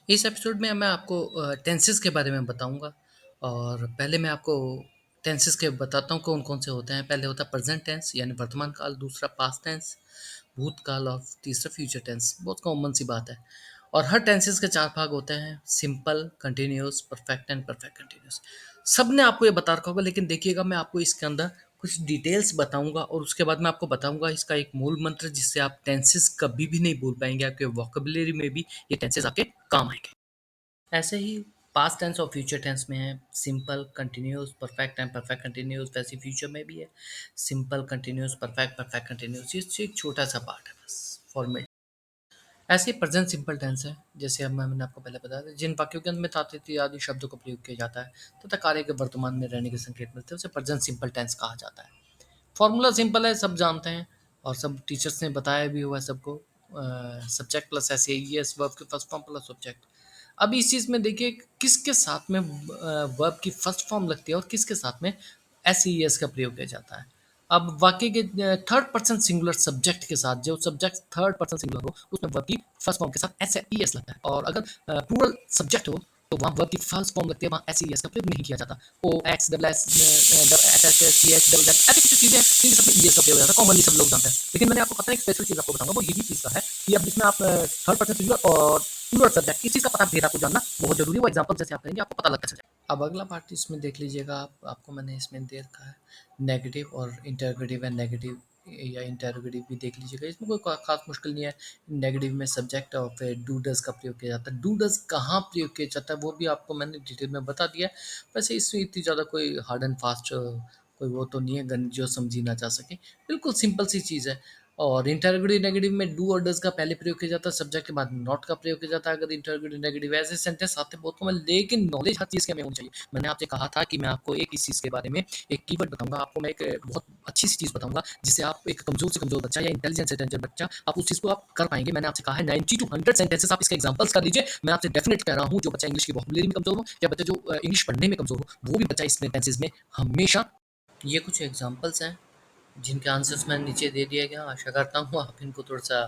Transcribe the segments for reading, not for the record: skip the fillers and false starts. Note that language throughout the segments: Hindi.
इस एपिसोड में मैं आपको टेंसेस के बारे में बताऊंगा। और पहले मैं आपको टेंसेस के बताता हूँ कौन-कौन से होते हैं। पहले होता है प्रेजेंट टेंस यानी वर्तमान काल, दूसरा पास्ट टेंस, भूतकाल और तीसरा फ्यूचर टेंस। बहुत कॉमन सी बात है। और हर टेंसेस के 4 भाग होते हैं, simple, continuous, perfect and perfect continuous. सबने आपको ये बता रखा होगा, लेकिन देखिएगा मैं आपको इसके अंदर कुछ डिटेल्स बताऊँगा और उसके बाद मैं आपको बताऊँगा इसका एक मूल मंत्र जिससे आप टेंसेस कभी भी नहीं भूल पाएँगे। आपके वोकैब्युलरी में भी ये टेंसेस आपके काम आएँगे। ऐसे ही पास्ट टेंस और फ्यूचर टेंस में है simple, continuous, perfect and perfect continuous. वैसे फ्यूचर में भी है simple, continuous, perfect, perfect continuous. ये एक छोटा सा पार्ट है बस, फॉर्मेट। ऐसे ही प्रेजेंट सिंपल टेंस है, जैसे अब मैंने आपको पहले बताया था, जिन वाक्यों के अंत में तात्विक आदि शब्दों का प्रयोग किया जाता है तथा कार्य के वर्तमान में रहने के संकेत मिलते हैं, उसे प्रेजेंट सिंपल टेंस कहा जाता है। फॉर्मूला सिंपल है, सब जानते हैं और सब टीचर्स ने बताया भी हुआ है सबको। Subject plus S A S, verb के फर्स्ट फॉर्म प्लस ऑब्जेक्ट। अब इस चीज़ में देखिए किसके साथ में वर्ब की फर्स्ट फॉर्म लगती है और किसके साथ में एस ई एस का प्रयोग किया जाता है। अब वाक्य के थर्ड पर्सन सिंगुलर सब्जेक्ट के साथ, जो सब्जेक्ट थर्ड पर्सन सिंगुलर हो उसमें वर्ब की फर्स्ट फॉर्म के साथ एस ई एस लगता है। और अगर प्लूरल सब्जेक्ट हो तो वहाँ वर्ब की फर्स्ट फॉर्म लगती है, वहाँ एस ई एस का प्रयोग नहीं किया जाता। O X double S S S C H double S, ऐसी कुछ चीज़ें हैं जिनके साथ ई एस का प्रयोग हो जाता है, कॉमनली सब लोग जानते हैं। लेकिन मैंने आपको पता है एक स्पेशल चीज़ आपको बताऊंगा, वो यही चीज़ का है कि अब इसमें आप थर्ड पर्सन सिंगुलर और प्लूरल सब्जेक्ट, इस चीज़ का पता भेद आपको जानना बहुत जरूरी है। वो एग्जाम्पल जैसे आप करेंगे आपको पता लगता चलेगा। अब अगला पार्ट इसमें देख लीजिएगा आप, आपको मैंने इसमें दे रखा है नेगेटिव और इंटरगेटिव एंड नेगेटिव या इंटरगेटिव भी देख लीजिएगा। इसमें कोई खास मुश्किल नहीं है। नेगेटिव में सब्जेक्ट और फिर डू डज का प्रयोग किया जाता है। डू डज कहाँ प्रयोग किया जाता है वो भी आपको मैंने डिटेल में बता दिया है। वैसे इसमें इतनी ज़्यादा कोई हार्ड एंड फास्ट कोई वो तो नहीं है गन जो समझी ना जा सके। बिल्कुल सिंपल सी चीज़ है। और इंटरगेटिव नेगेटिव में डू और डज का पहले प्रयोग किया जाता है, सब्जेक्ट के बाद नॉट का प्रयोग किया जाता है। अगर इंटरगेटिव नेगेटिव ऐसे सेंटेंस आते हैं बहुत कम, लेकिन नॉलेज हर चीज़ की हमें होनी चाहिए। मैंने आपसे कहा था कि मैं आपको एक इस चीज़ के बारे में एक कीवर्ड बताऊंगा, आपको मैं एक बहुत अच्छी सी चीज़ बताऊंगा जिससे आप एक कमजोर से कमजोर बच्चा या इंटेलिजेंट से इंटेलिजेंट बच्चा आप उस चीज़ को आप कर पाएंगे। मैंने आपसे कहा है 90 टू 100 सेंटेंसेस आप इसके एग्जांपल्स कर लीजिए। मैं आपसे डेफिनेट कह रहा हूँ, जो बच्चा इंग्लिश की वोकैब्युलरी में कमजोर हो या बच्चा जो इंग्लिश पढ़ने में कमजोर हो वो भी बच्चा इस सेंटेंसेस में हमेशा। ये कुछ एग्जांपल्स हैं जिनके आंसर्स मैंने नीचे दे दिया गया। आशा करता हूँ आप इनको थोड़ा सा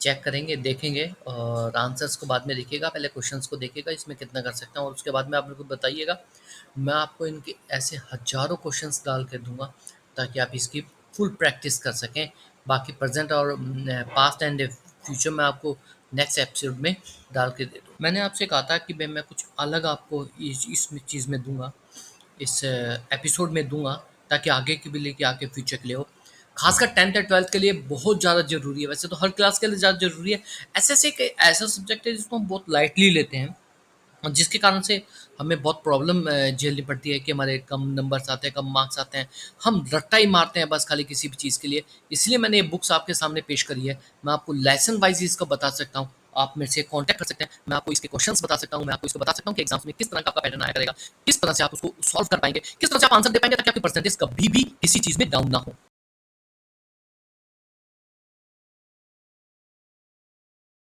चेक करेंगे, देखेंगे और आंसर्स को बाद में देखिएगा। पहले क्वेश्चंस को देखिएगा इसमें कितना कर सकते हैं और उसके बाद में आप मेरे को बताइएगा। मैं आपको इनके ऐसे हज़ारों क्वेश्चंस डाल के दूँगा ताकि आप इसकी फुल प्रैक्टिस कर सकें। बाकी प्रेज़ेंट और पास्ट एंड फ्यूचर में आपको नेक्स्ट एपिसोड में डाल के दे दूँ। मैंने आपसे कहा था कि मैं कुछ अलग आपको इस चीज़ में दूँगा, इस एपिसोड में दूँगा ताकि आगे के भी लेके आगे फ्यूचर के लिए हो। खासकर 10th या 12th के लिए बहुत ज़्यादा ज़रूरी है। वैसे तो हर क्लास के लिए ज़्यादा ज़रूरी है। एसएससी एक ऐसा सब्जेक्ट है जिसको हम बहुत लाइटली लेते हैं और जिसके कारण से हमें बहुत प्रॉब्लम झेलनी पड़ती है कि हमारे कम नंबर्स आते हैं, कम मार्क्स आते हैं। हम रट्टा ही मारते हैं बस खाली किसी भी चीज़ के लिए। इसलिए मैंने ये बुक्स आपके सामने पेश करी है। मैं आपको लेसन वाइज़ इसको बता सकता हूँ। आप मेरे से कॉन्टैक्ट कर सकते हैं। मैं आपको इसके क्वेश्चंस बता सकता हूँ। मैं आपको इसको बता सकता हूँ कि एग्ज़ाम्स में किस तरह का आपका पैटर्न आया करेगा, किस तरह से आप उसको सॉल्व कर पाएँगे, किस तरह से आप आंसर दे पाएँगे ताकि आपकी परसेंटेज कभी भी किसी चीज़ में डाउन ना हो।